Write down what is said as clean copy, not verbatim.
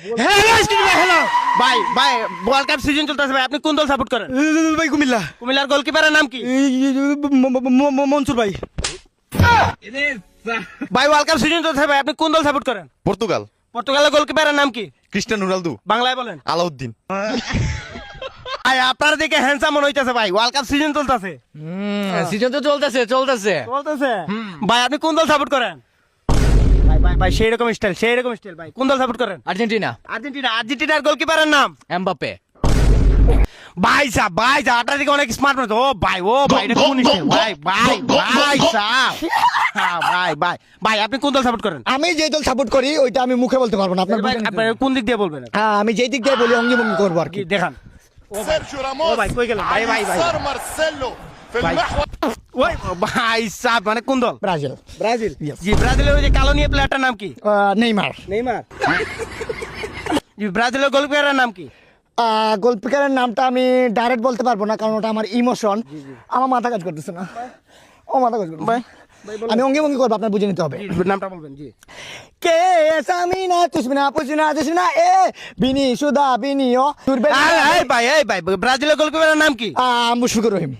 Hello ভাই ভাই world cup season চলতেছে ভাই, আপনি কোন দল সাপোর্ট করেন? ভাই কুমিল্লা। কুমিল্লার গোলকিপারের নাম কি? মনসুর ভাই। ভাই ওয়ার্ল্ড কাপ সিজন চলতেছে ভাই, আপনি কোন দল সাপোর্ট করেন? পর্তুগাল। পর্তুগালের গোলকিপারের নাম কি? Cristiano Ronaldo. বাংলায় বলেন। আলাউদ্দিন। ভাই আপনার দিকে হ্যান্ডসাম মনে হইতেছে ভাই, ওয়ার্ল্ড কাপ সিজন চলতেছে। সিজন তো চলতেছে চলতেছে ভাই, আপনি কোন দল সাপোর্ট করেন? ভাই ভাই ভাই সেই রকম স্টাইল ভাই, কোন দল সাপোর্ট করেন? আর্জেন্টিনা। আর্জেন্টিনার গোলকিপারের নাম? এমবাপ্পে। ভাই সাহেব আপনার দিকে অনেক স্মার্ট মনে হচ্ছে। ও ভাই এটা কোন স্টাইল? ভাই সাহেব হ্যাঁ, ভাই আপনি কোন দল সাপোর্ট করেন? আমি যে দল সাপোর্ট করি ওইটা আমি মুখে বলতে পারবো না, আপনার ভাই আপনার কোন দিক দিয়ে বলবেন? হ্যাঁ, আমি যেই দিক দিয়ে বলি অঙ্গি ভঙ্গি করবো আর কি। কি দেখান? سيرجيو ও راموس ভাই কই গেলেন? ভাই يسار مارسيلو في ভাই المحور ওই ভাই সাহেব মানে কোন দল? ব্রাজিল। ব্রাজিল। জি ব্রাজিলের ওই যে কালো নিয়ে প্লেয়ারটার নাম কি? নেইমার। জি ব্রাজিলের গোলকিপারের নাম কি? গোলকিপারের নামটা আমি ডাইরেক্ট বলতে পারবো না, কারণ ওটা আমার ইমোশন। আমার মাথা কাজ করতেছে না, ও মাথা কাজ করতেছে। ভাই আমি অঙ্গি ভঙ্গি করবো, আপনার বুঝে নিতে হবে। জি, নামটা বলবেন। জি কে সামিনা তুসমিনা পুসিনা তুসিনা এ বিনি সুদা বিনিও তুরবে। এই ভাই ব্রাজিলের গোলকিপারের নাম কি? মুশফিকুর রহিম।